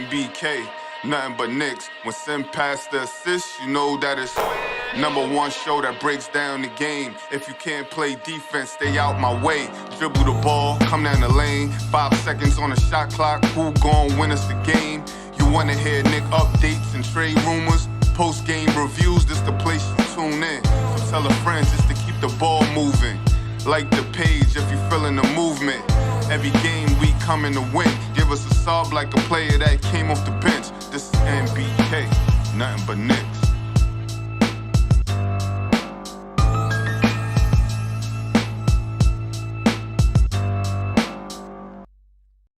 BK, nothing but Knicks. When Sim passed the assist, you know that it's #1 show that breaks down the game. If you can't play defense, stay out my way. Dribble the ball, come down the lane. 5 seconds on the shot clock, who gon' win us the game? You wanna hear Nick updates and trade rumors? Post-game reviews, this the place you tune in. So tell a friend just to keep the ball moving. Like the page if you feeling the movement. Every game we coming to win. Give us a sub like a player that came off the bench. This is NBK, nothing but Knicks.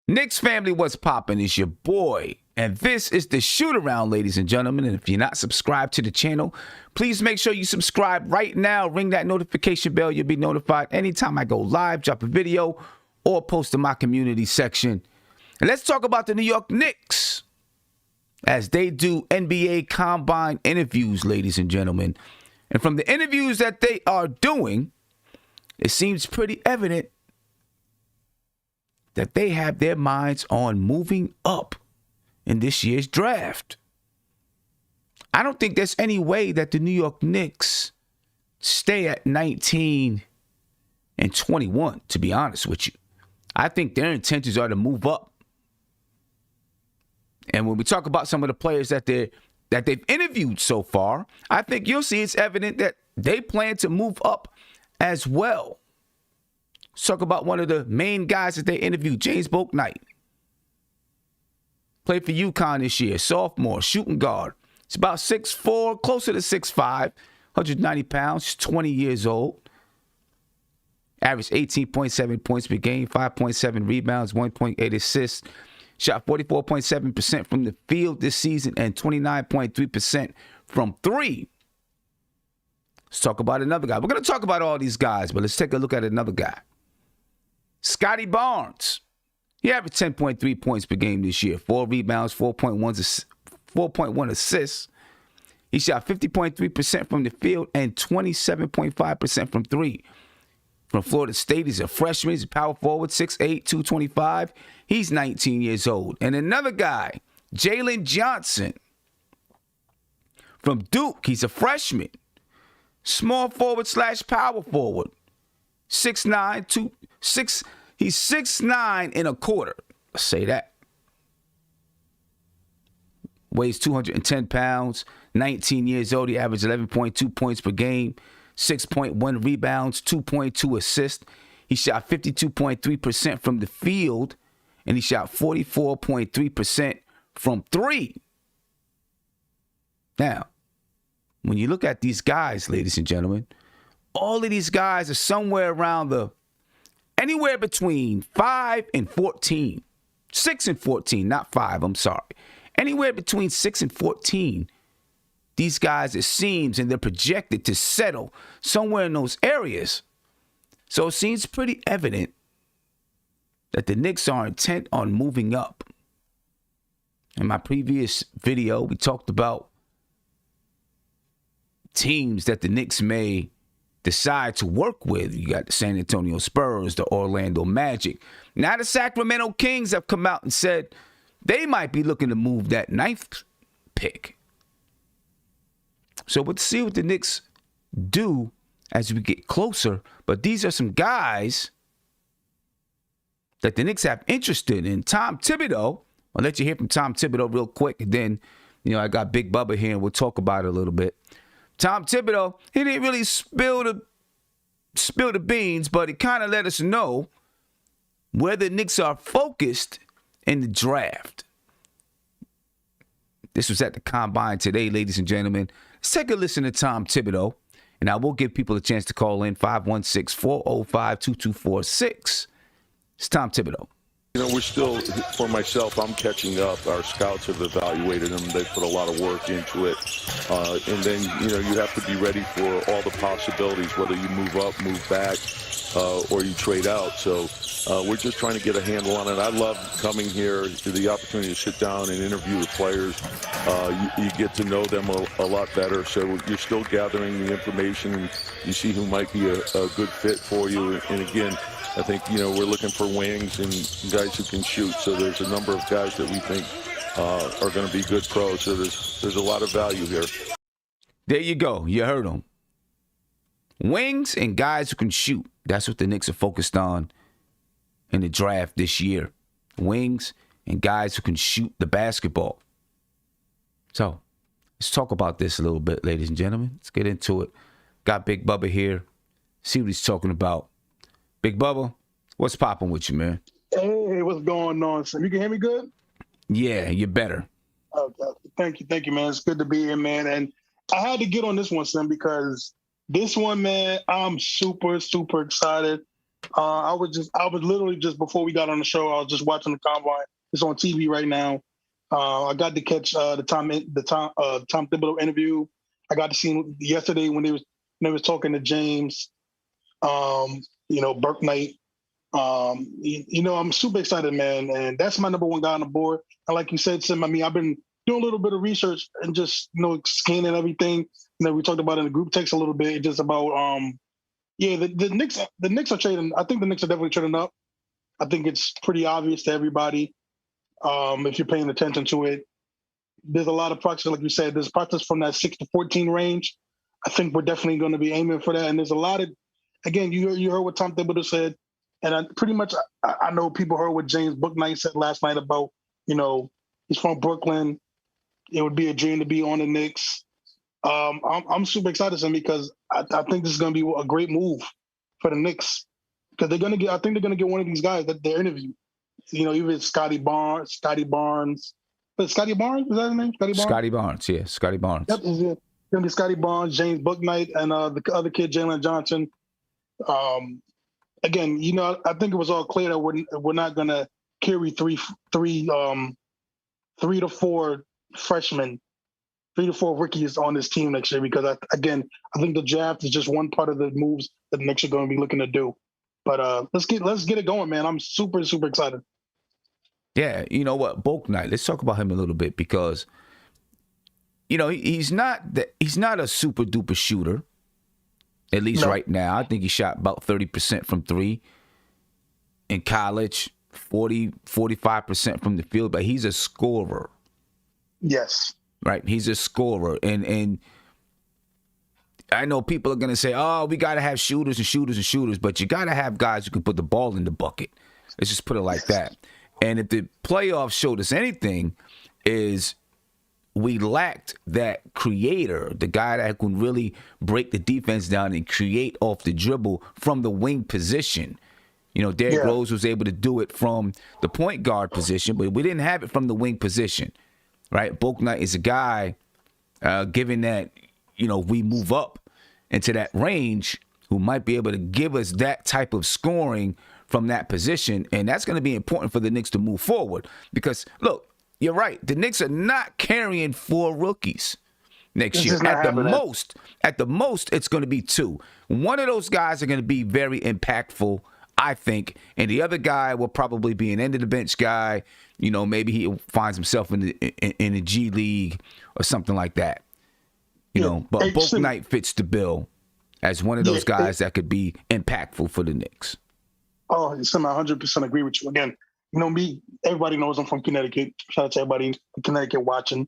Knicks family, what's poppin'? It's your boy. And this is the Shoot Around, ladies and gentlemen. And if you're not subscribed to the channel, please make sure you subscribe right now. Ring that notification bell. You'll be notified anytime I go live, drop a video, or post in my community section. And let's talk about the New York Knicks as they do NBA Combine interviews, ladies and gentlemen. And from the interviews that they are doing, it seems pretty evident that they have their minds on moving up in this year's draft. I don't think there's any way that the New York Knicks stay at 19 and 21, to be honest with you. I think their intentions are to move up. And when we talk about some of the players that they've interviewed so far, I think you'll see it's evident that they plan to move up as well. Let's talk about one of the main guys that they interviewed, James Bouknight. Played for UConn this year, sophomore, shooting guard. He's about 6'4", closer to 6'5", 190 pounds, 20 years old. Averaged 18.7 points per game, 5.7 rebounds, 1.8 assists. Shot 44.7% from the field this season and 29.3% from three. Let's talk about another guy. We're going to talk about all these guys, but let's take a look at another guy. Scottie Barnes. He averaged 10.3 points per game this year, 4 rebounds, 4.1 assists. He shot 50.3% from the field and 27.5% from three. From Florida State, he's a freshman. He's a power forward, 6'8", 225. He's 19 years old. And another guy, Jalen Johnson. From Duke, he's a freshman. Small forward / power forward. 6'9", he's 6'9" and a quarter. Let's say that. Weighs 210 pounds, 19 years old. He averaged 11.2 points per game, 6.1 rebounds, 2.2 assists. He shot 52.3% from the field, and he shot 44.3% from three. Now, when you look at these guys, ladies and gentlemen, all of these guys are somewhere around anywhere between 5 and 14. 6 and 14, not 5, I'm sorry. Anywhere between 6 and 14. These guys, it seems, and they're projected to settle somewhere in those areas. So it seems pretty evident that the Knicks are intent on moving up. In my previous video, we talked about teams that the Knicks may decide to work with. You got the San Antonio Spurs, the Orlando Magic. Now the Sacramento Kings have come out and said they might be looking to move that 9th pick. So we'll see what the Knicks do as we get closer. But these are some guys that the Knicks have interested in. Tom Thibodeau, I'll let you hear from Tom Thibodeau real quick. And then, I got Big Bubba here and we'll talk about it a little bit. Tom Thibodeau, he didn't really spill the beans, but he kind of let us know where the Knicks are focused in the draft. This was at the Combine today, ladies and gentlemen. Let's take a listen to Tom Thibodeau, and I will give people a chance to call in 516-405-2246. It's Tom Thibodeau. We're still, for myself, I'm catching up. Our scouts have evaluated them. They put a lot of work into it. And then, you have to be ready for all the possibilities, whether you move up, move back, or you trade out. So we're just trying to get a handle on it. I love coming here to the opportunity to sit down and interview the players. You get to know them a lot better. So you're still gathering the information. You see who might be a good fit for you. And again, I think, we're looking for wings and guys who can shoot. So there's a number of guys that we think are going to be good pros. So there's a lot of value here. There you go. You heard him. Wings and guys who can shoot. That's what the Knicks are focused on in the draft this year. Wings and guys who can shoot the basketball. So, let's talk about this a little bit, ladies and gentlemen. Let's get into it. Got Big Bubba here. See what he's talking about. Big Bubba, what's popping with you, man? Hey, what's going on, Sam? You can hear me good? Yeah, you're better. Okay. Thank you, man. It's good to be here, man. And I had to get on this one, Sam, because this one, man, I'm super, super excited. I was literally just before we got on the show, I was just watching the combine. It's on TV right now. I got to catch the Tom Thibodeau interview. I got to see him yesterday when they was talking to James, Bouknight. I'm super excited, man, and that's my number one guy on the board. And like you said, Sim, I mean, I've been doing a little bit of research and just scanning everything. We talked about in the group text a little bit, just about the Knicks are trading. I think the Knicks are definitely trading up. I think it's pretty obvious to everybody if you're paying attention to it. There's a lot of prospects, like you said. There's prospects from that 6 to 14 range. I think we're definitely going to be aiming for that. And there's a lot of, again, you heard what Tom Thibodeau said. And I know people heard what James Bouknight said last night about, he's from Brooklyn. It would be a dream to be on the Knicks. I'm super excited, Sam, because I think this is going to be a great move for the Knicks because I think they're going to get one of these guys that they're interviewing. Even Scottie Barnes. But Scottie Barnes, is that his name? Scottie Barnes, yeah. Scottie Barnes. Yep, it's going to be Scottie Barnes, James Bouknight, and the other kid, Jalen Johnson. Again, I think it was all clear that we're not going to carry three to four freshmen, 3 to 4 rookies on this team next year because, I think the draft is just one part of the moves that the Knicks are going to be looking to do. But let's get it going, man. I'm super, super excited. Yeah, you know what, Bouknight. Let's talk about him a little bit because, he's not a super duper shooter. At least right now, I think he shot about 30% from three. In college, 45% from the field, but he's a scorer. Yes. Right, he's a scorer, and I know people are gonna say, "Oh, we gotta have shooters and shooters and shooters," but you gotta have guys who can put the ball in the bucket. Let's just put it like that. And if the playoffs showed us anything, is we lacked that creator, the guy that can really break the defense down and create off the dribble from the wing position. Derrick Rose was able to do it from the point guard position, but we didn't have it from the wing position. Right, Bouknight is a guy, given that we move up into that range, who might be able to give us that type of scoring from that position, and that's going to be important for the Knicks to move forward. Because look, you're right, the Knicks are not carrying 4 rookies next year. At the most, it's going to be 2. One of those guys are going to be very impactful, I think, and the other guy will probably be an end of the bench guy. Maybe he finds himself in the G League or something like that. But Bouknight fits the bill as one of those guys that could be impactful for the Knicks. Oh, I 100% agree with you. Again, me, everybody knows I'm from Connecticut. Shout out to everybody in Connecticut watching.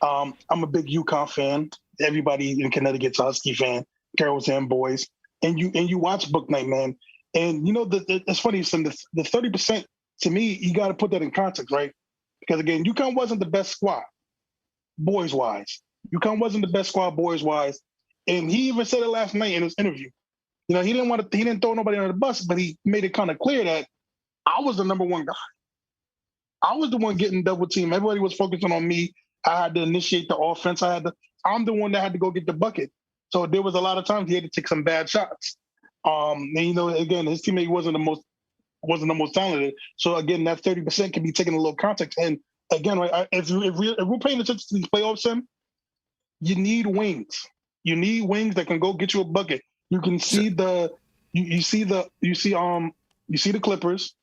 I'm a big UConn fan. Everybody in Connecticut's a Husky fan. Girls and boys. And you watch Bouknight, man. And it's funny, the 30%, to me, you got to put that in context, right? Because again, UConn wasn't the best squad, boys-wise. UConn wasn't the best squad, boys-wise. And he even said it last night in his interview. He didn't throw nobody under the bus, but he made it kind of clear that I was the number one guy. I was the one getting double teamed. Everybody was focusing on me. I had to initiate the offense. I'm the one that had to go get the bucket. So there was a lot of times he had to take some bad shots. And again, his teammate wasn't the most talented. So again, that 30% can be taken in a little context. And again, right, if we're paying attention to these playoffs, Sam, you need wings. You need wings that can go get you a bucket. You can see the Clippers.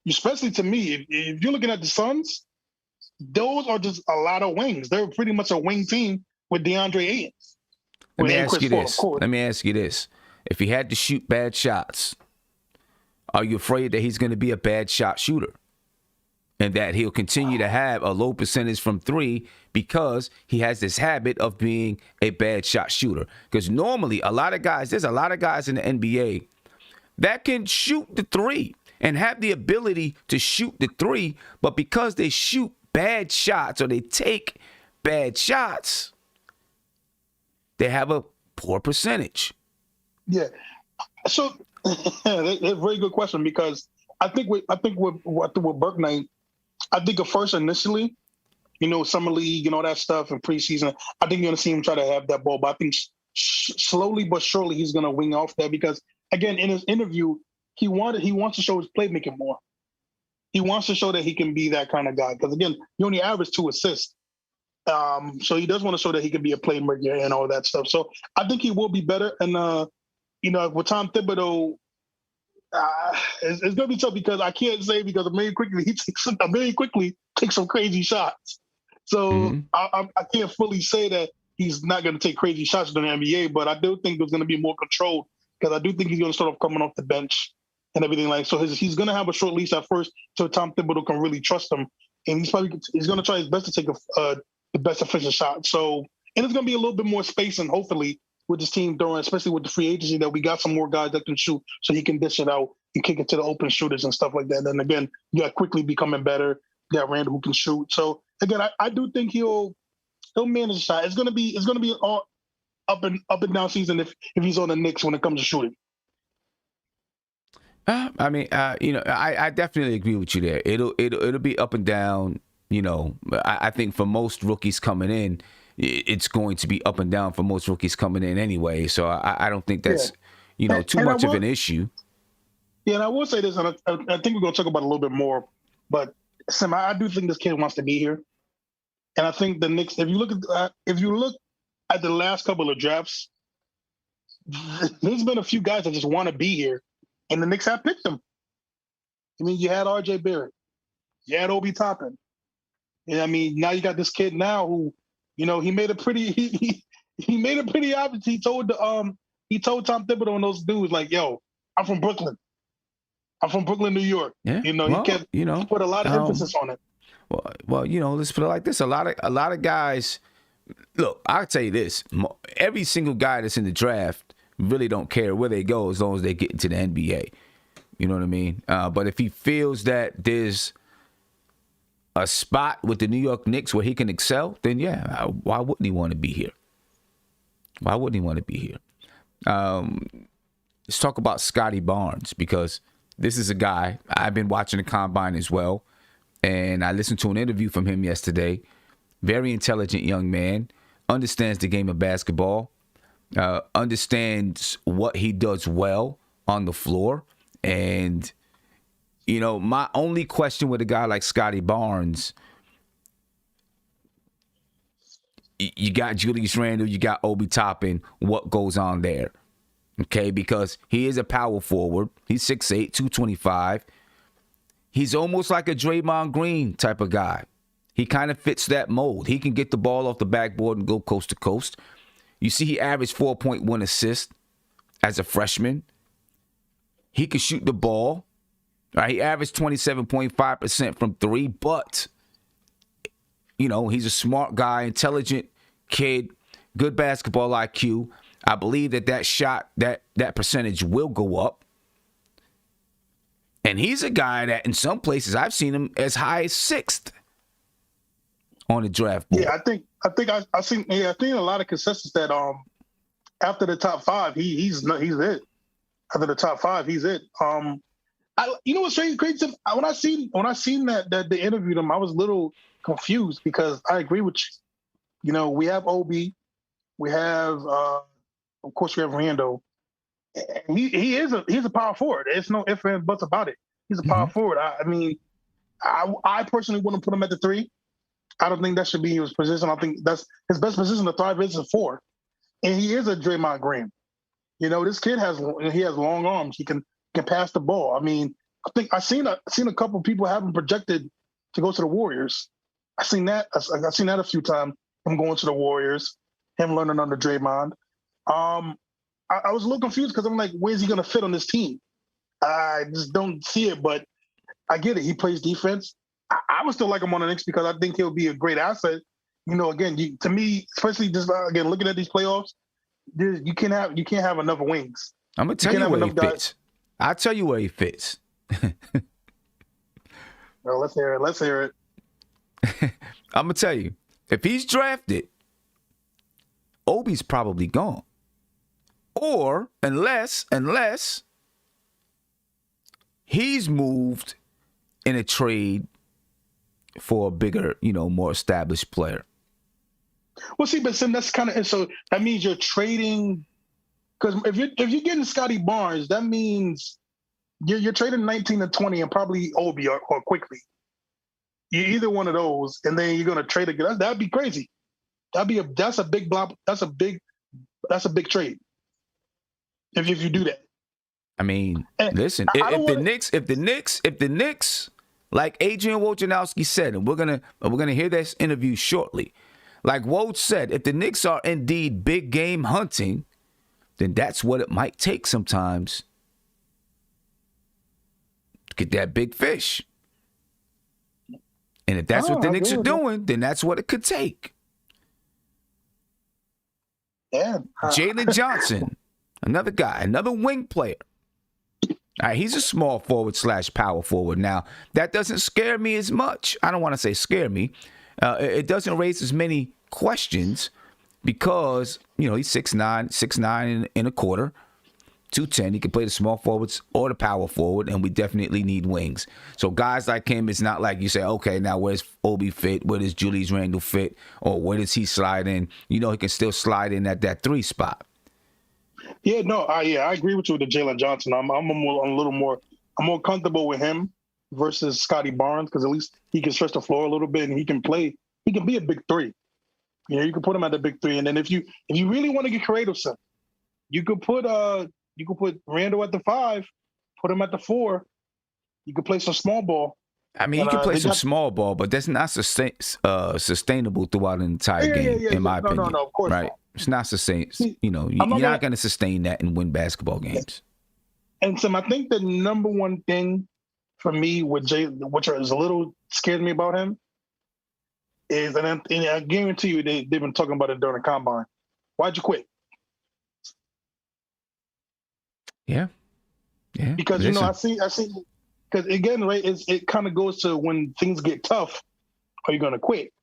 Especially to me, if you're looking at the Suns, those are just a lot of wings. They're pretty much a wing team with DeAndre Ayton. Let me ask you this. If he had to shoot bad shots, are you afraid that he's going to be a bad shot shooter? and that he'll continue to have a low percentage from three because he has this habit of being a bad shot shooter. Because normally there's a lot of guys in the NBA that can shoot the three and have the ability to shoot the three, but because they shoot bad shots or they take bad shots, they have a poor percentage. Yeah. So that's a very good question, because I think with Bouknight, I think at first initially, summer league and all that stuff and preseason, I think you're going to see him try to have that ball. But I think slowly but surely he's going to wing off that, because again, in his interview, he wants to show his playmaking more. He wants to show that he can be that kind of guy. Because again, he only averaged 2 assists. So he does want to show that he can be a playmaker and all that stuff. So I think he will be better. And with Tom Thibodeau, it's going to be tough, because I can't say, because Amiri quickly takes some crazy shots. So I can't fully say that he's not going to take crazy shots in the NBA, but I do think there's going to be more control, because I do think he's going to start off coming off the bench and everything like. So he's going to have a short leash at first, so Tom Thibodeau can really trust him, and he's going to try his best to take the best efficient shot. So, and it's going to be a little bit more space, and hopefully with this team throwing, especially with the free agency, that we got some more guys that can shoot, so he can dish it out and kick it to the open shooters and stuff like that. And then again, you got quickly becoming better. You got Randle who can shoot. So again, I do think he'll manage the shot. It's going to be all up and down season if he's on the Knicks when it comes to shooting. I definitely agree with you there. It'll be up and down. I think for most rookies coming in, it's going to be up and down for most rookies coming in anyway. So I don't think that's too much of an issue. Yeah, and I will say this, and I think we're going to talk about it a little bit more. But Sam, I do think this kid wants to be here, and I think the Knicks. If you look at the last couple of drafts, there's been a few guys that just want to be here, and the Knicks have picked them. I mean, you had R.J. Barrett, you had Obi Toppin. And I mean, now you got this kid now who, he made a pretty he made it pretty obvious. He told Tom Thibodeau and those dudes, like, yo, I'm from Brooklyn. I'm from Brooklyn, New York. Yeah. He put a lot of emphasis on it. Well, let's put it like this. A lot of guys. Look, I'll tell you this: every single guy that's in the draft really don't care where they go as long as they get into the NBA. You know what I mean? But if he feels that there's a spot with the New York Knicks where he can excel, then yeah, why wouldn't he want to be here? Why wouldn't he want to be here? Let's talk about Scottie Barnes, because this is a guy, I've been watching the combine as well, and I listened to an interview from him yesterday. Very intelligent young man, understands the game of basketball, understands what he does well on the floor. And, my only question with a guy like Scottie Barnes, you got Julius Randle, you got Obi Toppin, what goes on there? Okay, because he is a power forward. He's 6'8", 225. He's almost like a Draymond Green type of guy. He kind of fits that mold. He can get the ball off the backboard and go coast to coast. You see, he averaged 4.1 assists as a freshman. He can shoot the ball. Right? He averaged 27.5% from three, but, he's a smart guy, intelligent kid, good basketball IQ. I believe that shot, that percentage will go up. And he's a guy that in some places I've seen him as high as 6th on the draft board. Yeah, I've seen a lot of consensus that after the top 5, he's it. After the top 5, he's it. What's crazy? When I seen that they interviewed him, I was a little confused, because I agree with you. We have Obi, we have of course we have Randle. He's a power forward. There's no ifs and buts about it. He's a power forward. I personally wouldn't put him at the 3. I don't think that should be his position. I think that's his best position to thrive is a 4. And he is a Draymond Green. This kid has long arms. He can pass the ball. I mean, I think I've seen a couple of people have him projected to go to the Warriors. I've seen that a few times, him going to the Warriors, him learning under Draymond. I was a little confused, because I'm like, where's he going to fit on this team? I just don't see it, but I get it. He plays defense. I would still like him on the Knicks because I think he'll be a great asset. Again, to me, especially just again looking at these playoffs, you can't have enough wings. I'm gonna tell you where he fits. I'll tell you where he fits. Well, let's hear it. Let's hear it. I'm gonna tell you, if he's drafted, Obi's probably gone. Or unless he's moved in a trade for a bigger, more established player. Well, see, but that's kind of so that means you're trading, because if you're getting Scottie Barnes, that means you're trading 19 and 20 and probably Obi or quickly. You're either one of those, and then you're going to trade again. That'd be crazy. That's a big block. That's a big trade. If you do that. I mean, listen, if the Knicks, like Adrian Wojnarowski said, and we're gonna hear this interview shortly. Like Woj said, if the Knicks are indeed big game hunting, then that's what it might take sometimes to get that big fish. And if that's what the Knicks are doing, then that's what it could take. Yeah. Jalen Johnson, another guy, another wing player. All right, he's a small forward / power forward. Now, that doesn't scare me as much. I don't want to say scare me. It doesn't raise as many questions because, he's 6'9" and a quarter, 210. He can play the small forwards or the power forward, and we definitely need wings. So guys like him, it's not like you say, okay, now where's Obi fit? Where does Julius Randle fit? Or where does he slide in? He can still slide in at that 3 spot. Yeah, no, I agree with you with the Jalen Johnson. I'm more comfortable with him versus Scottie Barnes because at least he can stretch the floor a little bit and he can play. He can be a big 3. You can put him at the big 3, and then if you really want to get creative, son, you could put Randle at the 5, put him at the 4. You could play some small ball. I mean, he can play some small ball, but that's not sustainable throughout an entire game, in my opinion. No, of course right? not. It's not sustainable. You're not going to sustain that and win basketball games. And so I think the number one thing for me with Jay, which is a little scares me about him, is, and I guarantee you they've been talking about it during the combine. Why'd you quit? Yeah. Because I see. Because again, right, it kind of goes to when things get tough, are you going to quit?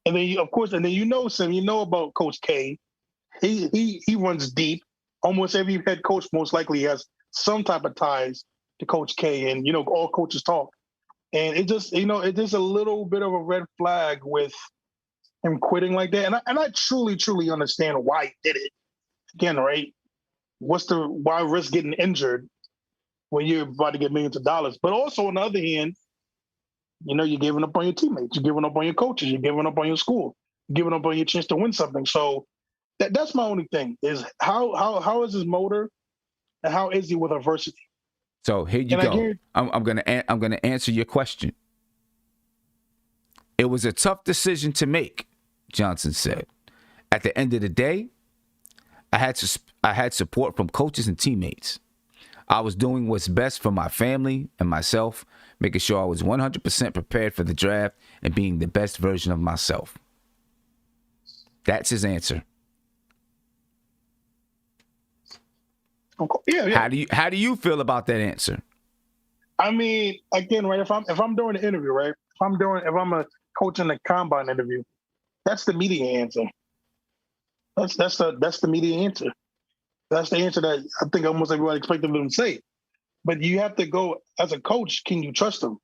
And then Sim, about Coach K. He runs deep. Almost every head coach most likely has some type of ties to Coach K, and all coaches talk. And it just it is a little bit of a red flag with him quitting like that. And I truly understand why he did it. Again, right? Why risk getting injured when you're about to get millions of dollars? But also on the other hand, you're giving up on your teammates, you're giving up on your coaches, you're giving up on your school, you're giving up on your chance to win something. So that's my only thing is how is his motor and how is he with adversity? So here you go. I'm gonna answer your question. It was a tough decision to make, Johnson said. At the end of the day, I had support from coaches and teammates. I was doing what's best for my family and myself, making sure I was 100% prepared for the draft and being the best version of myself. That's his answer. Yeah. How do you feel about that answer? I mean, again, right? If I'm doing an interview, right? If I'm a coach in the combine interview, that's the media answer. That's the media answer. That's the answer that I think almost everybody expected them to say. But you have to go as a coach. Can you trust them?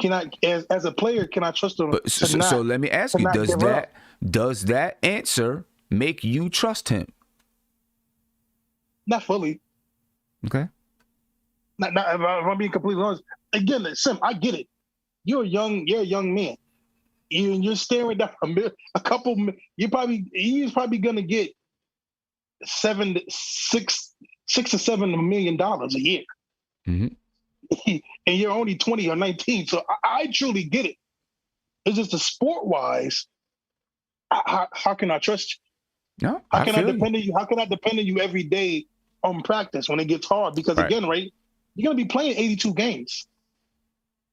Can I, as a player, can I trust them? So let me ask you: does that answer make you trust him? Not fully. Okay. Not if I'm being completely honest. Again, Sim, I get it. You're a young man. You're staring down a couple. He's probably gonna get $6 to $7 million a year, mm-hmm. and you're only 20 or 19. So I truly get it. It's just the sport wise. How can I trust you? No, how can I depend on you? How can I depend on you every day on practice when it gets hard? Because again, right, you're gonna be playing 82 games.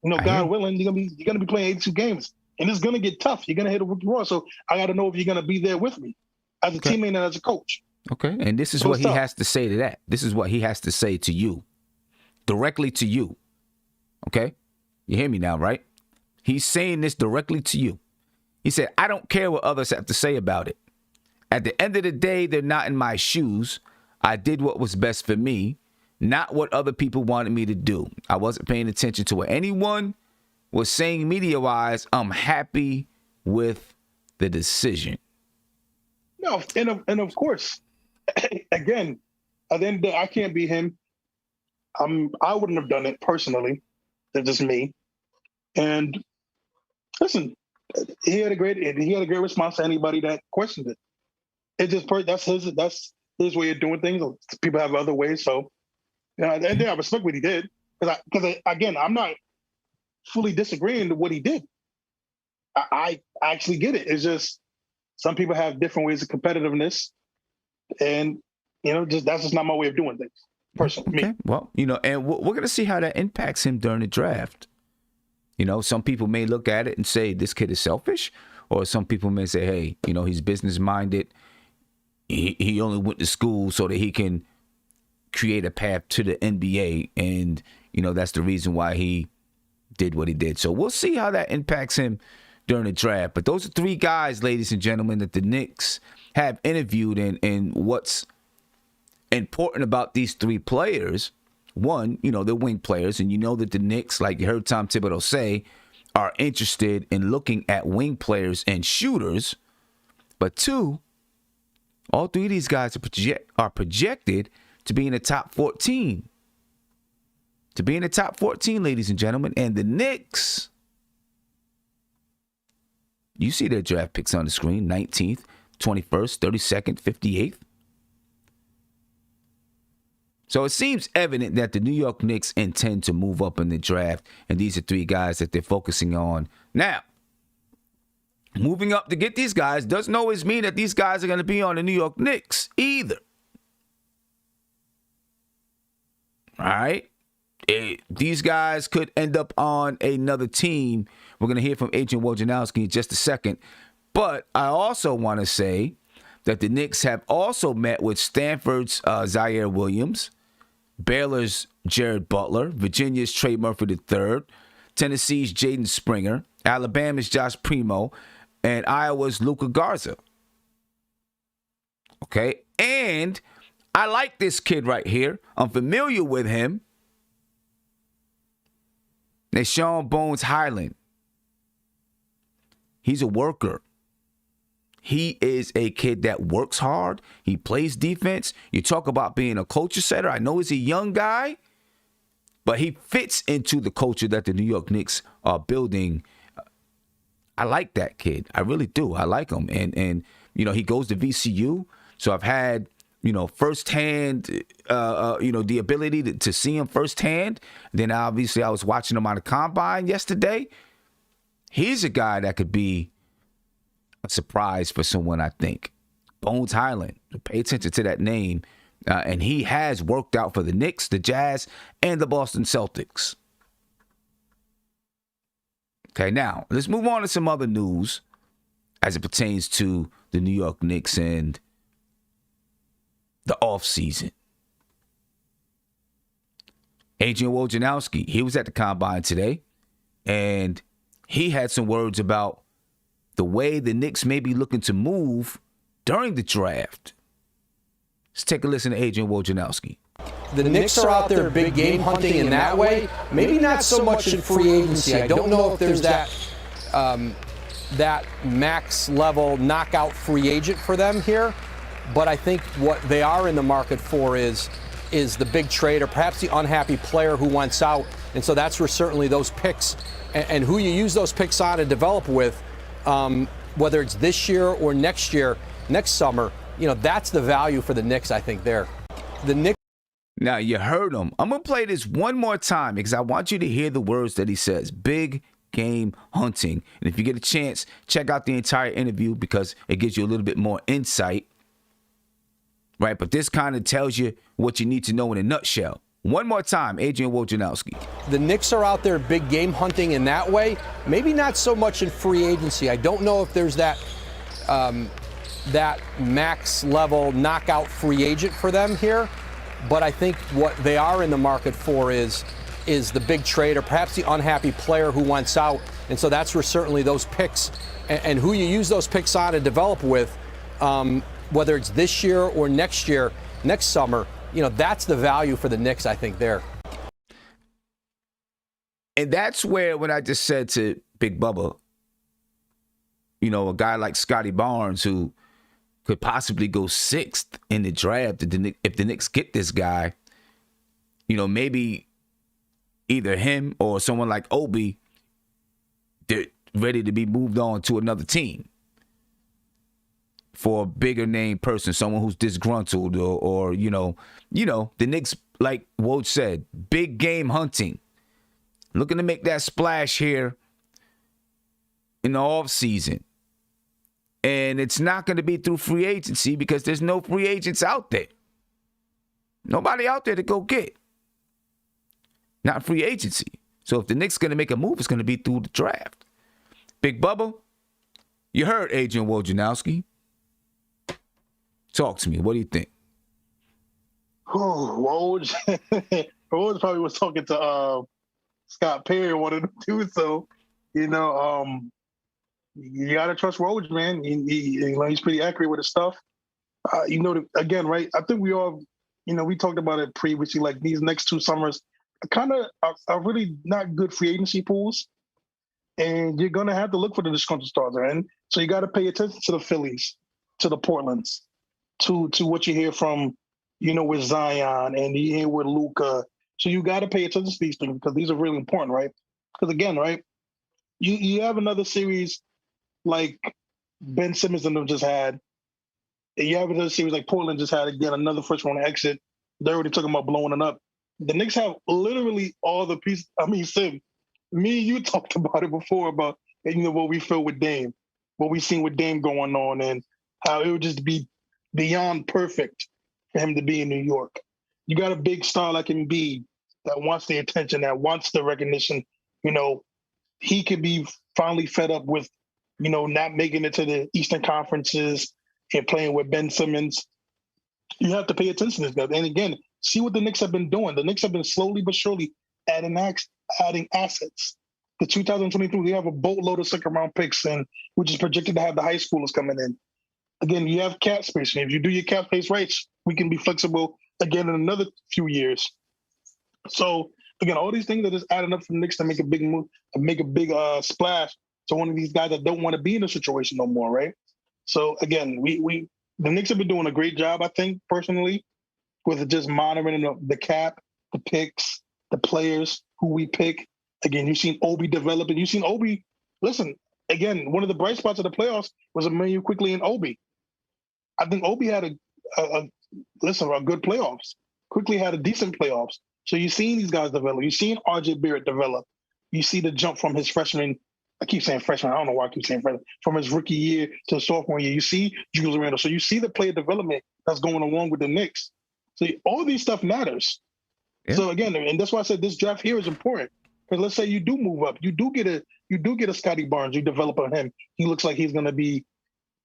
God willing, you're gonna be playing 82 games, and it's gonna get tough. You're gonna hit a rookie wall. So I got to know if you're gonna be there with me as a teammate and as a coach. Okay, and this is what he has to say to that. This is what he has to say to you, directly to you. Okay, you hear me now, right? He's saying this directly to you. He said, "I don't care what others have to say about it. At the end of the day, they're not in my shoes. I did what was best for me, not what other people wanted me to do. I wasn't paying attention to what anyone was saying media-wise. I'm happy with the decision." No, and of course, again, at the end of the day, I can't be him. I wouldn't have done it personally. That's just me. And listen, he had a great response to anybody that questioned it. It just that's his way of doing things. People have other ways, so and I respect what he did because again, I'm not fully disagreeing with what he did. I actually get it. It's just some people have different ways of competitiveness, and that's just not my way of doing things. Personally, okay. Me. Well, and we're gonna see how that impacts him during the draft. Some people may look at it and say this kid is selfish, or some people may say, hey, he's business minded. He only went to school so that he can create a path to the NBA, and that's the reason why he did what he did. So we'll see how that impacts him during the draft. But those are three guys, ladies and gentlemen, that the Knicks have interviewed, and what's important about these three players. One, they're wing players, and that the Knicks, like you heard Tom Thibodeau say, are interested in looking at wing players and shooters. But two, all three of these guys are projected to be in the top 14. To be in the top 14, ladies and gentlemen. And the Knicks, you see their draft picks on the screen, 19th, 21st, 32nd, 58th. So it seems evident that the New York Knicks intend to move up in the draft, and these are three guys that they're focusing on. Now, moving up to get these guys doesn't always mean that these guys are going to be on the New York Knicks either. All right? These guys could end up on another team. We're going to hear from Adrian Wojnarowski in just a second. But I also want to say that the Knicks have also met with Stanford's Zaire Williams, Baylor's Jared Butler, Virginia's Trey Murphy III, Tennessee's Jaden Springer, Alabama's Josh Primo, and Iowa's Luka Garza. Okay, and I like this kid right here. I'm familiar with him. Deshaun Bones Highland. He's a worker. He is a kid that works hard. He plays defense. You talk about being a culture setter. I know he's a young guy, but he fits into the culture that the New York Knicks are building. I like that kid. I really do. I like him. And he goes to VCU. So I've had, firsthand, the ability to see him firsthand. Then obviously I was watching him on the combine yesterday. He's a guy that could be a surprise for someone, I think. Bones Highland. Pay attention to that name. And he has worked out for the Knicks, the Jazz, and the Boston Celtics. Okay, now, let's move on to some other news as it pertains to the New York Knicks and the offseason. Adrian Wojnarowski, he was at the combine today, and he had some words about the way the Knicks may be looking to move during the draft. Let's take a listen to Adrian Wojnarowski. The Knicks are out there big game hunting in that way. Maybe not so much in free agency. I don't know if there's that max level knockout free agent for them here. But I think what they are in the market for is the big trade, or perhaps the unhappy player who wants out. And so that's where certainly those picks and who you use those picks on and develop with, whether it's this year or next year, next summer, that's the value for the Knicks, I think, there. The Knicks. Now, you heard him. I'm going to play this one more time because I want you to hear the words that he says. Big game hunting. And if you get a chance, check out the entire interview because it gives you a little bit more insight. Right? But this kind of tells you what you need to know in a nutshell. One more time, Adrian Wojnarowski. The Knicks are out there big game hunting in that way. Maybe not so much in free agency. I don't know if there's that max level knockout free agent for them here. But I think what they are in the market for is the big trade or perhaps the unhappy player who wants out. And so that's where certainly those picks and who you use those picks on and develop with, whether it's this year or next year, next summer, that's the value for the Knicks, I think, there. And that's where, when I just said to Big Bubba, a guy like Scottie Barnes who could possibly go 6th in the draft if the Knicks get this guy, maybe either him or someone like Obi, they're ready to be moved on to another team for a bigger name person, someone who's disgruntled or the Knicks, like Woj said, big game hunting, looking to make that splash here in the offseason. And it's not going to be through free agency because there's no free agents out there. Nobody out there to go get. Not free agency. So if the Knicks going to make a move, it's going to be through the draft. Big Bubba, you heard Adrian Wojnarowski. Talk to me. What do you think? Woj probably was talking to Scott Perry, one of the two. So, you got to trust Woj, man. He's pretty accurate with his stuff. Again, right? I think we all, we talked about it previously, like these next 2 summers kind of are really not good free agency pools. And you're going to have to look for the disgruntled starter. And so you got to pay attention to the Phillies, to the Portlands, to what you hear from, with Zion and you hear with Luka. So you got to pay attention to these things because these are really important, right? Because again, right, you have another series like Ben Simmons and them just had. You have another series like Portland just had, again, another first round exit. They're already talking about blowing it up. The Knicks have literally all the pieces. I mean, Sim, me and you talked about it before about, what we feel with Dame, what we seen with Dame going on and how it would just be beyond perfect for him to be in New York. You got a big star like Embiid that wants the attention, that wants the recognition. He could be finally fed up with, not making it to the Eastern Conferences and playing with Ben Simmons. You have to pay attention to this guy. And again, see what the Knicks have been doing. The Knicks have been slowly but surely adding assets. The 2023, we have a boatload of second-round picks, and which is projected to have the high schoolers coming in. Again, you have cap space. And if you do your cap space right, we can be flexible again in another few years. So, again, all these things are just adding up for the Knicks to make a big move, to make a big splash to one of these guys that don't want to be in a situation no more, right? So, again, the Knicks have been doing a great job, I think, personally, with just monitoring the cap, the picks, the players who we pick. Again, you've seen Obi develop, and you've seen Obi. Listen, again, one of the bright spots of the playoffs was Emmanuel Quickly and Obi. I think Obi had a good playoffs. Quickly had a decent playoffs. So you've seen these guys develop. You've seen RJ Barrett develop. You see the jump from his freshman. I keep saying freshman. I don't know why I keep saying freshman. From his rookie year to sophomore year, you see Julius Randle. So you see the player development that's going along with the Knicks. So all these stuff matters. Yeah. So again, and that's why I said this draft here is important. Because let's say you do move up, you do get a Scottie Barnes, you develop on him. He looks like he's going to be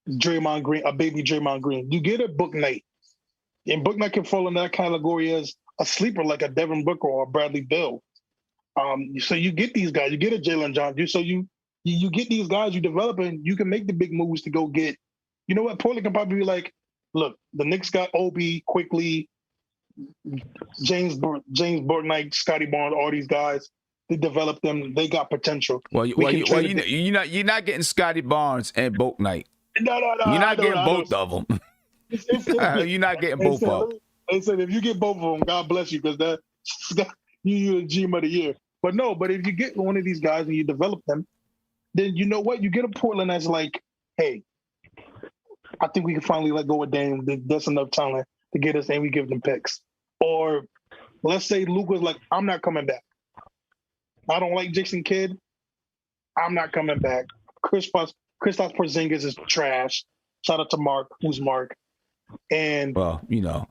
Draymond Green, a baby Draymond Green. You get a Bouknight, and Bouknight can fall in that category as a sleeper like a Devin Booker or a Bradley Beal. So you get these guys, you get a Jalen Johnson. So you get these guys, you develop, and you can make the big moves to go get. You know what? Portland can probably be like, look, the Knicks got Obi, Quickly, James Bouknight, Scottie Barnes, all these guys. They developed them. They got potential. You're not getting Scottie Barnes and Bouknight. No. You're not getting both of them. You're not getting both of them. They said if you get both of them, God bless you, because you're the GM of the year. But if you get one of these guys and you develop them, then you know what? You get a Portland that's like, hey, I think we can finally let go of Dame. That's enough talent to get us, and we give them picks. Or let's say Luka's like, I'm not coming back. I don't like Jason Kidd. I'm not coming back. Kristaps Porzingis is trash. Shout out to Mark. Who's Mark? And well,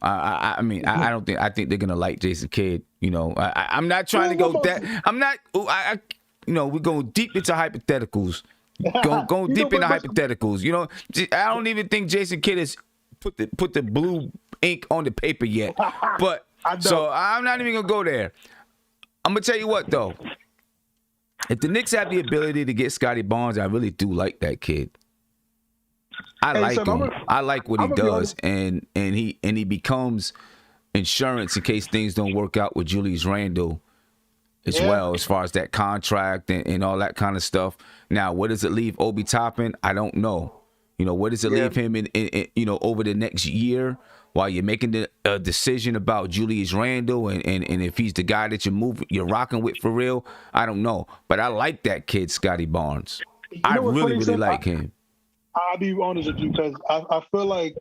I mean, I don't think. I think they're gonna like Jason Kidd. I'm not trying to go that. I'm not. We're going deep into hypotheticals. Going deep into hypotheticals. I don't even think Jason Kidd has put the blue ink on the paper yet. But so I'm not even gonna go there. I'm gonna tell you what though. If the Knicks have the ability to get Scottie Barnes, I really do like that kid. I like him. I like what he does, and he becomes insurance in case things don't work out with Julius Randle as well, as far as that contract and all that kind of stuff. Now, where does it leave Obi Toppin? I don't know. Where does it leave him in over the next year while you're making a decision about Julius Randle and if he's the guy that you're rocking with for real? I don't know, but I like that kid, Scottie Barnes. I really like him. I'll be honest with you because I feel like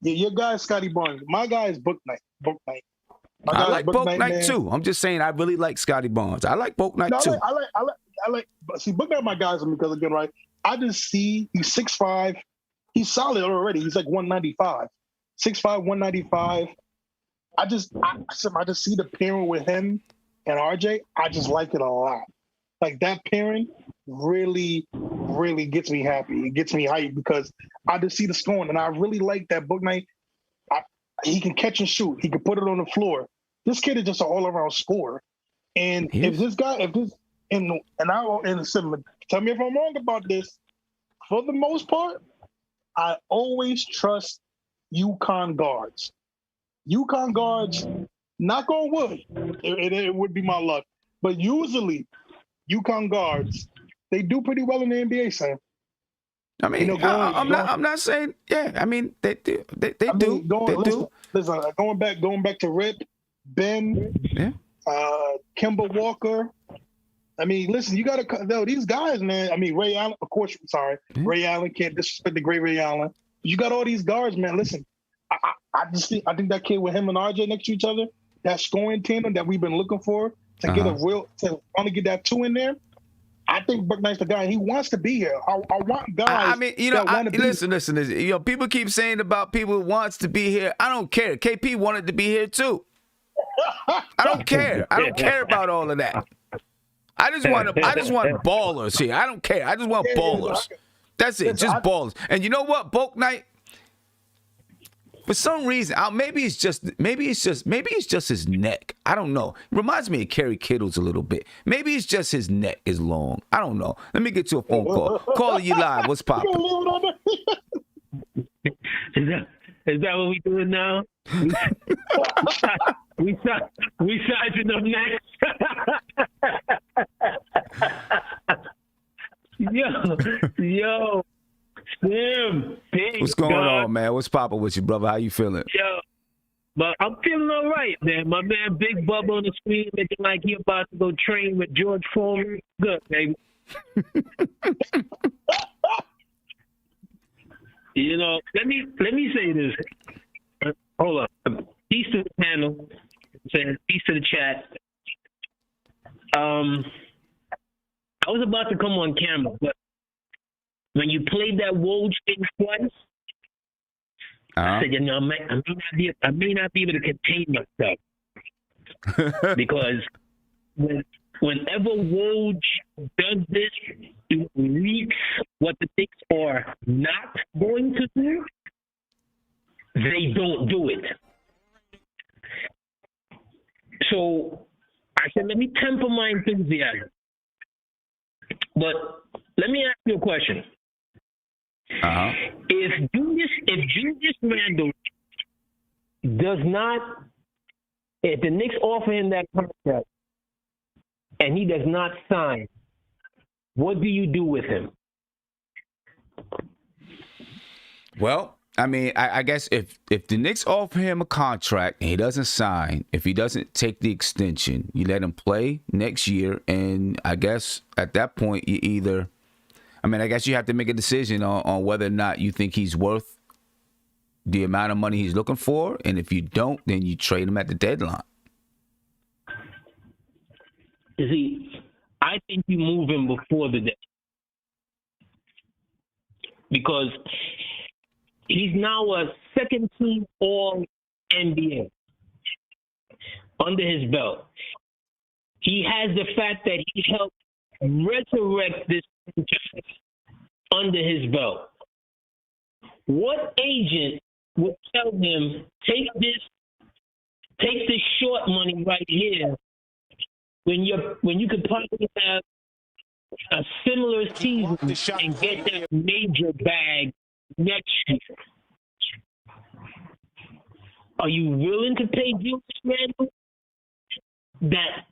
your guy is Scottie Barnes. My guy is Bouknight. I like Bouknight too. I'm just saying I really like Scottie Barnes. I like Bouknight too. I like. See, Bouknight my guys because again, right? I just see he's 6'5". He's solid already. He's like 195, 6'5", 195. I just see the pairing with him and RJ. I just like it a lot. Like that pairing really, really gets me happy. It gets me hyped because I just see the scoring, and I really like that Bouknight. He can catch and shoot. He can put it on the floor. This kid is just an all-around scorer. And if this guy, tell me if I'm wrong about this. For the most part, I always trust UConn guards. UConn guards, knock on wood, it would be my luck. But usually, UConn guards, they do pretty well in the NBA, Sam. I mean, I'm not saying, I mean, they do. They do. Listen, going back to Rip, Ben, Kemba Walker. I mean, listen, you got to know these guys, man. I mean, Ray Allen, of course. Sorry, Ray Allen, can't disrespect the great Ray Allen. You got all these guards, man. Listen, I think that kid with him and RJ next to each other, that scoring tandem that we've been looking for to get to finally get that 2 in there. I think Bouknight's the guy. He wants to be here. I want guys. I mean, listen. People keep saying about people who wants to be here. I don't care. KP wanted to be here too. I don't care. I don't care about all of that. I just want ballers here. I don't care. I just want ballers. That's it. Just ballers. And you know what, Bouknight? For some reason, maybe it's just his neck. I don't know. It reminds me of Kerry Kittles a little bit. Maybe it's just his neck is long. I don't know. Let me get you a phone call. Calling you live. What's poppin'? Is that what we doing now? we sizing up next. Yo. Sam, what's going on, man? What's poppin' with you, brother? How you feeling? Yo, but I'm feeling all right, man. My man Big Bubba on the screen looking like he about to go train with George Foreman. Good, baby. Let me say this. Hold up. Peace to the panel. Peace to the chat. I was about to come on camera, but when you played that Woj thing twice, I said, I may not be able to contain myself because whenever Woj does this, it reeks what the Knicks are not going to do. They don't do it. So I said, let me temper my enthusiasm. But let me ask you a question. If Julius Randle does not, if the Knicks offer him that contract and he does not sign, what do you do with him? Well, I mean, I guess if the Knicks offer him a contract and he doesn't sign, if he doesn't take the extension, you let him play next year, and I guess at that point you either, I guess you have to make a decision on whether or not you think he's worth the amount of money he's looking for, and if you don't, then you trade him at the deadline. You see, I think you move him before the deadline because he's now a second team All NBA under his belt. He has the fact that he helped resurrect this franchise under his belt. What agent would tell him, take this short money right here when you could probably have a similar season and get that major bag next year? Are you willing to pay Julius Randle that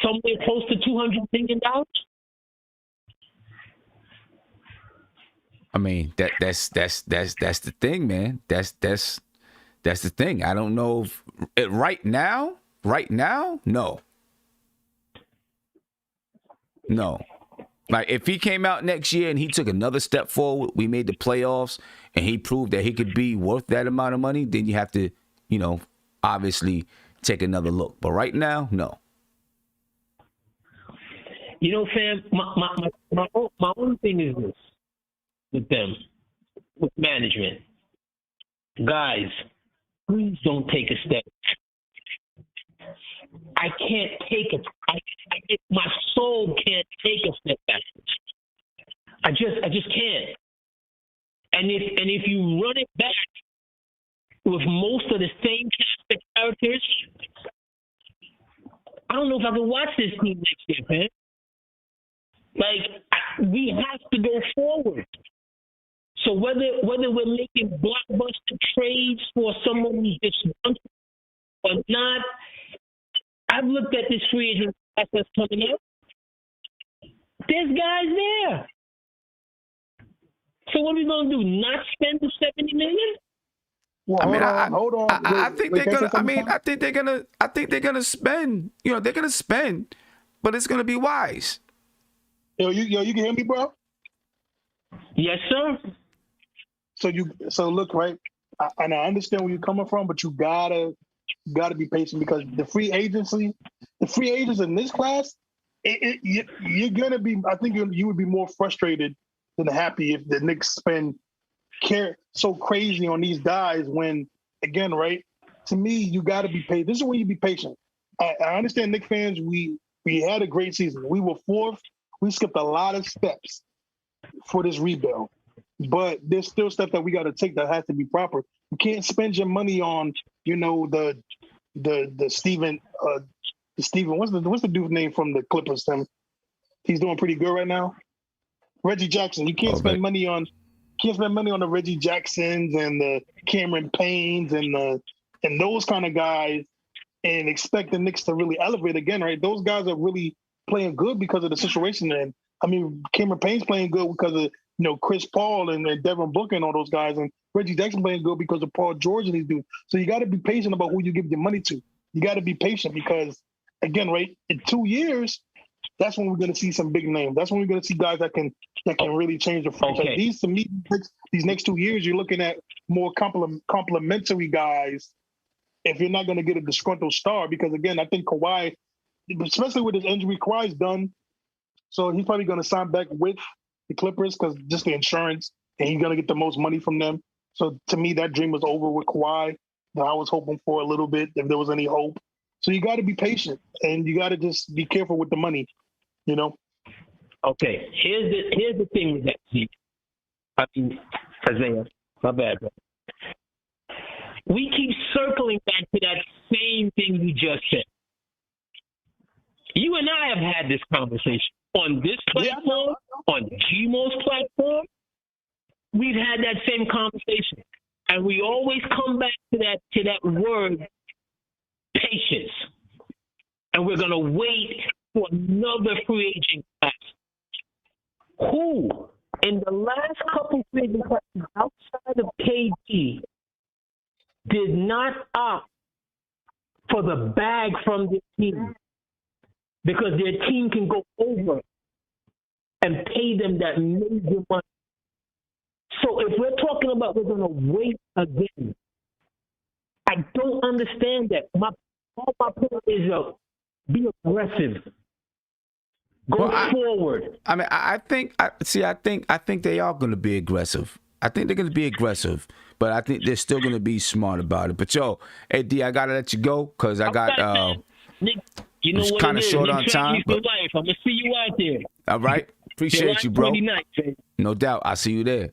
somewhere close to $200 million? I mean, that's the thing, man. That's the thing. I don't know if right now, no. Like if he came out next year and he took another step forward, we made the playoffs, and he proved that he could be worth that amount of money, then you have to, obviously take another look. But right now, no. Fam, my only thing is this with them, with management. Guys, please don't take a step. I can't take it. My soul can't take a step back. I just can't. And if you run it back with most of the same cast of characters, I don't know if I can watch this team next year, man. We have to go forward. So whether we're making blockbuster trades for someone who's disgruntled or not, I've looked at this free agent class that's coming out. There's guys there. So what are we gonna do? Not spend the $70 million? Well, hold on. I think they're gonna spend. They're gonna spend, but it's gonna be wise. You can hear me, bro? Yes, sir. So look, right, and I understand where you're coming from, but you gotta be patient because the free agents in this class, you're gonna be. I think you would be more frustrated than happy if the Knicks spend so crazy on these guys. When again, right, to me, you got to be patient. This is when you be patient. I understand Knicks fans. We had a great season. We were fourth. We skipped a lot of steps for this rebuild. But there's still stuff that we got to take that has to be proper. You can't spend your money on, the Steven. What's the dude's name from the Clippers? He's doing pretty good right now. Reggie Jackson. You can't spend money on the Reggie Jacksons and the Cameron Paynes and those kind of guys and expect the Knicks to really elevate again, right? Those guys are really playing good because of the situation. And I mean, Cameron Payne's playing good because of Chris Paul and Devin Booker and all those guys, and Reggie Jackson playing good because of Paul George and these dudes. So you got to be patient about who you give your money to. You got to be patient because, again, right, in 2 years, that's when we're going to see some big names. That's when we're going to see guys that can really change the franchise. Okay. These next 2 years, you're looking at more complementary guys if you're not going to get a disgruntled star. Because, again, I think Kawhi, especially with his injury, Kawhi's done. So he's probably going to sign back with the Clippers because just the insurance, and he's going to get the most money from them. So to me, that dream was over with Kawhi that I was hoping for a little bit, if there was any hope. So you got to be patient, and you got to just be careful with the money, Okay, here's the thing with that, Zeke. Isaiah, my bad, bro. We keep circling back to that same thing you just said. You and I have had this conversation on this platform, on Gmo's platform. We've had that same conversation, and we always come back to that word, patience. And we're gonna wait for another free agent class. Who, in the last couple free agent classes outside of KD, did not opt for the bag from the team because their team can go over and pay them that major money? So if we're talking about we're going to wait again, I don't understand that. All my point is be aggressive. Go forward. I mean, I think they are going to be aggressive. I think they're going to be aggressive, but I think they're still going to be smart about it. But, yo, hey, D, I got to let you go because I got Nick, you know it's what kind of it is. short Nick on Track time. is your life. I'm going to see you out there. All right. Appreciate you, bro. July 29th, baby. No doubt. I'll see you there.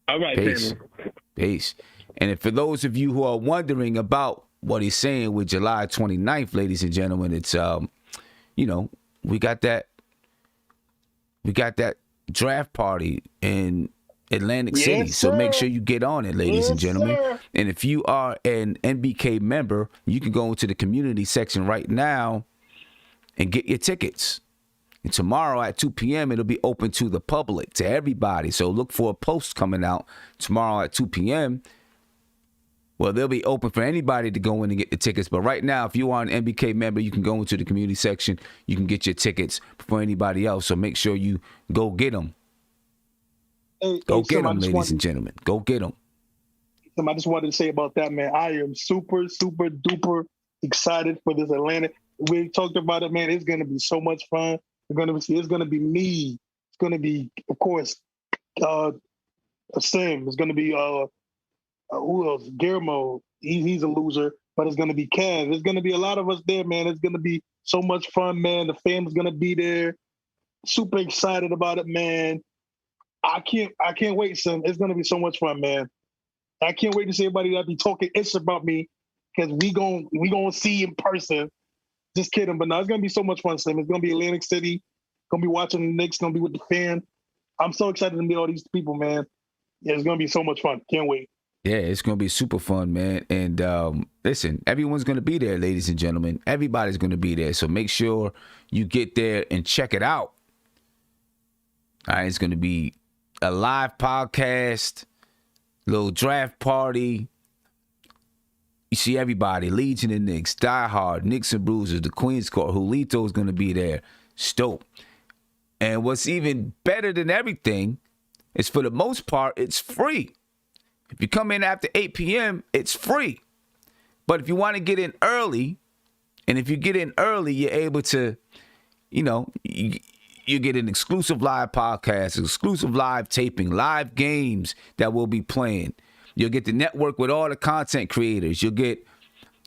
All right, Peace. family. Peace. And for those of you who are wondering about what he's saying with July 29th, ladies and gentlemen, it's, we got that draft party in Atlantic City. So make sure you get on it, ladies and gentlemen. Sir. And if you are an NBK member, you can go into the community section right now and get your tickets. And tomorrow at 2 p.m., it'll be open to the public, to everybody. So look for a post coming out tomorrow at 2 p.m. Well, they'll be open for anybody to go in and get the tickets. But right now, if you are an NBK member, you can go into the community section. You can get your tickets before anybody else. So make sure you go get them. Go get them, ladies and gentlemen. Go get them. I just wanted to say about that, man. I am super, super duper excited for this Atlanta. We talked about it, man. It's going to be so much fun. It's going to be me. It's going to be, of course, Sim. It's going to be who else? Guillermo. He's a loser, but it's going to be Ken. There's going to be a lot of us there, man. It's going to be so much fun, man. The family's going to be there. Super excited about it, man. I can't wait, Sim. It's going to be so much fun, man. I can't wait to see everybody that be talking ish about me because we gonna see in person. Just kidding, but no, it's gonna be so much fun, Sim. It's gonna be Atlantic City. Gonna be watching the Knicks. Gonna be with the fan. I'm so excited to meet all these people, man. Yeah, it's gonna be so much fun. Can't wait. Yeah, it's going to be super fun, man. And listen, everyone's going to be there, ladies and gentlemen. Everybody's going to be there. So make sure you get there and check it out. All right, it's going to be a live podcast, little draft party. You see everybody, Legion and Knicks, Die Hard, Knicks and Bruisers, the Queen's Court, Julito is going to be there. Stoke. And what's even better than everything is for the most part, it's free. If you come in after 8 p.m., it's free. But if you want to get in early, and if you get in early, you're able to, you get an exclusive live podcast, exclusive live taping, live games that we'll be playing. You'll get to network with all the content creators. You'll get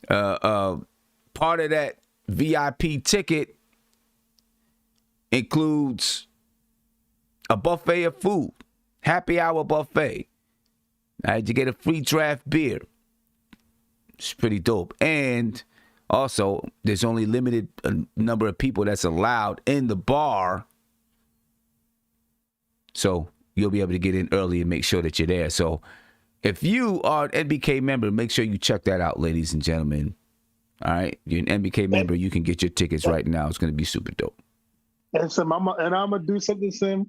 part of that VIP ticket includes a buffet of food, happy hour buffet. All right, you get a free draft beer. It's pretty dope. And also, there's only limited number of people that's allowed in the bar. So you'll be able to get in early and make sure that you're there. So if you are an NBK member, make sure you check that out, ladies and gentlemen. All right, you're an NBK member, you can get your tickets right now. It's going to be super dope. And Sim, I'm gonna do something, Sim.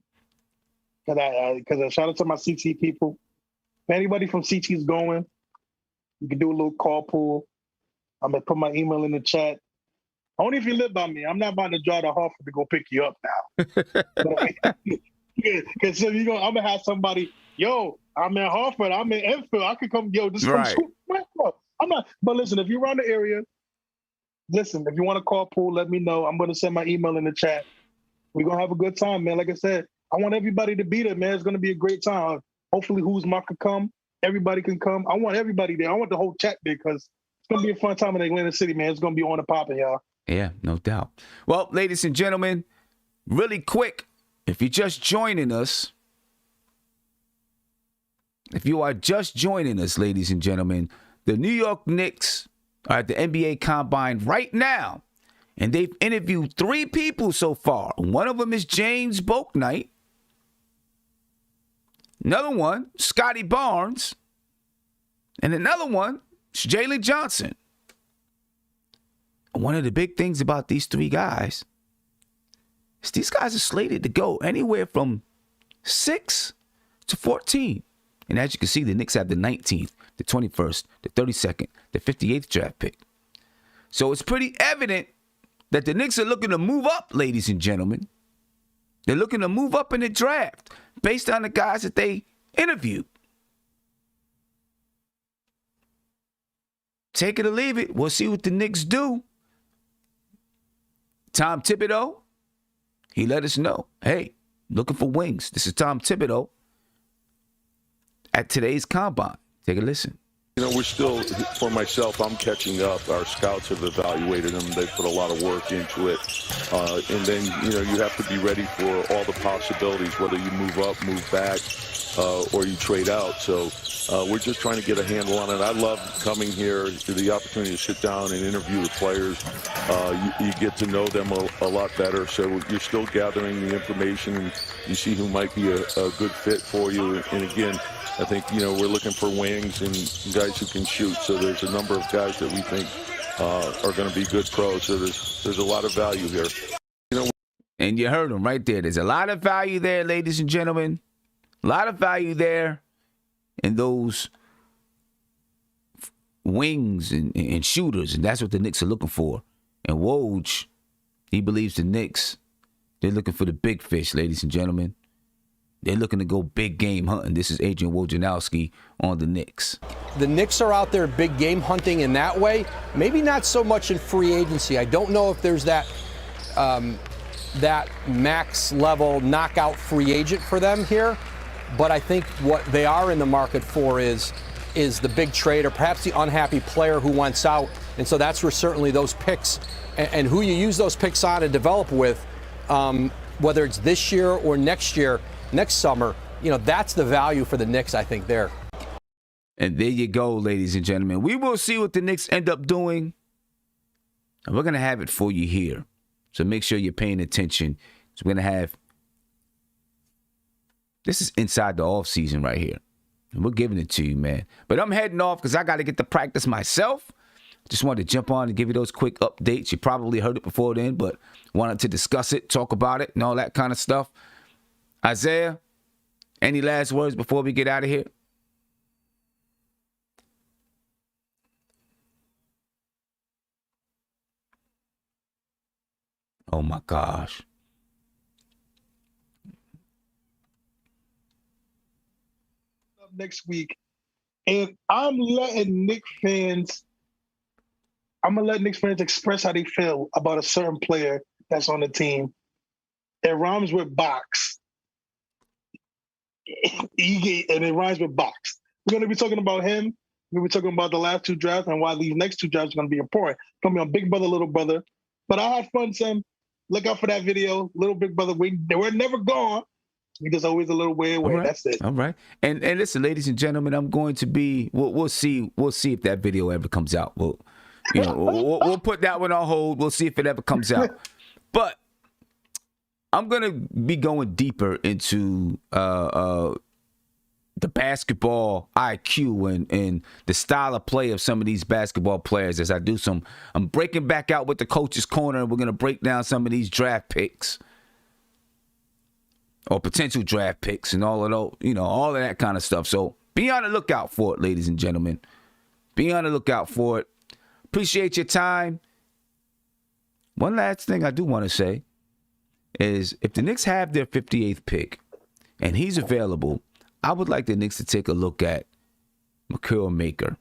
Because I shout out to my CT people. If anybody from CT is going, you can do a little carpool. I'm gonna put my email in the chat. Only if you live by me. I'm not about to drive to Hartford to go pick you up now. Because so I'm gonna have somebody. Yo, I'm in Hartford. I'm in Enfield. I could come. Yo, just come. Right. I'm not. But listen, if you're around the area, listen. If you want to carpool, let me know. I'm gonna send my email in the chat. We're gonna have a good time, man. Like I said, I want everybody to be there, man. It's gonna be a great time. Hopefully, Kuzma can come. Everybody can come. I want everybody there. I want the whole chat there because it's going to be a fun time in Atlanta City, man. It's going to be on the popping, y'all. Yeah, no doubt. Well, ladies and gentlemen, really quick, if you're just joining us, ladies and gentlemen, the New York Knicks are at the NBA Combine right now, and they've interviewed 3 people so far. One of them is James Bouknight. Another one, Scottie Barnes. And another one is Jalen Johnson. One of the big things about these 3 guys is these guys are slated to go anywhere from 6 to 14. And as you can see, the Knicks have the 19th, the 21st, the 32nd, the 58th draft pick. So it's pretty evident that the Knicks are looking to move up, ladies and gentlemen. They're looking to move up in the draft based on the guys that they interviewed. Take it or leave it. We'll see what the Knicks do. Tom Thibodeau, he let us know, hey, looking for wings. This is Tom Thibodeau. at today's combine. Take a listen. You know, we're still, for myself, I'm catching up. Our scouts have evaluated them. They put a lot of work into it. And then, you know, you have to be ready for all the possibilities, whether you move up, move back, or you trade out. So we're just trying to get a handle on it. I love coming here, the opportunity to sit down and interview the players. You get to know them a lot better. So you're still gathering the information, and you see who might be a good fit for you. And again, I think, you know, we're looking for wings and guys who can shoot. So there's a number of guys that we think are going to be good pros. So there's a lot of value here. You know, and you heard him right there. There's a lot of value there, ladies and gentlemen. A lot of value there in those wings and shooters, and that's what the Knicks are looking for. And Woj, he believes the Knicks, they're looking for the big fish, ladies and gentlemen. They're looking to go big game hunting. This is Adrian Wojnarowski on the Knicks. The Knicks are out there big game hunting in that way. Maybe not so much in free agency. I don't know if there's that max level knockout free agent for them here. But I think what they are in the market for is the big trade, or perhaps the unhappy player who wants out. And so that's where certainly those picks and who you use those picks on and develop with, whether it's this year or next year, next summer, you know, that's the value for the Knicks, I think, there. And there you go, ladies and gentlemen. We will see what the Knicks end up doing. And we're going to have it for you here. So make sure you're paying attention. So we're going to have, this is inside the offseason right here. And we're giving it to you, man. But I'm heading off because I got to get to practice myself. Just wanted to jump on and give you those quick updates. You probably heard it before then, but wanted to discuss it, talk about it, and all that kind of stuff. Isaiah, any last words before we get out of here? Oh, my gosh. Next week, and I'm gonna let Knicks fans express how they feel about a certain player that's on the team. It rhymes with box. And it rhymes with box. We're gonna be talking about him. We're gonna be talking about the last two drafts and why these next two drafts are gonna be important. It's gonna be on Big Brother, Little Brother. But I had fun, son. Look out for that video. Little Big Brother, we're never gone. We just always a little way away. Right. That's it. All right. And listen, ladies and gentlemen, I'm going to be. We'll see if that video ever comes out. We'll put that one on hold. We'll see if it ever comes out. But I'm gonna be going deeper into the basketball IQ and the style of play of some of these basketball players as I do some. I'm breaking back out with the coach's corner, and we're gonna break down some of these draft picks. Or potential draft picks and all of those, all of that kind of stuff. So be on the lookout for it, ladies and gentlemen. Be on the lookout for it. Appreciate your time. One last thing I do want to say is if the Knicks have their 58th pick and he's available, I would like the Knicks to take a look at Mikal Maker.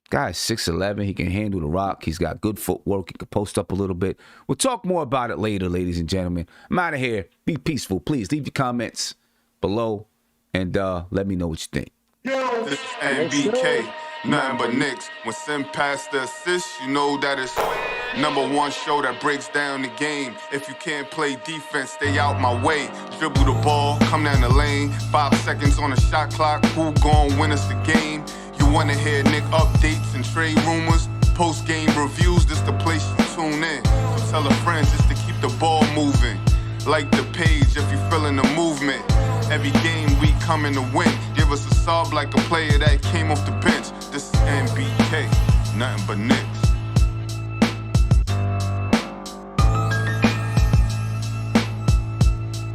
Guy's 6'11". He can handle the rock. He's got good footwork. He can post up a little bit. We'll talk more about it later, ladies and gentlemen. I'm out of here. Be peaceful. Please leave your comments below and let me know what you think. This is NBK, nothing but Knicks. When Sim passed the assist, you know that it's #1 show that breaks down the game. If you can't play defense, stay out my way. Dribble the ball, come down the lane. 5 seconds on the shot clock. Who gon' win us the game? You wanna hear Nick updates and trade rumors? Post-game reviews, this the place you tune in. So tell a friend just to keep the ball moving. Like the page if you feeling the movement. Every game we coming to win. Give us a sub like a player that came off the bench. This is NBK, nothing but Knicks.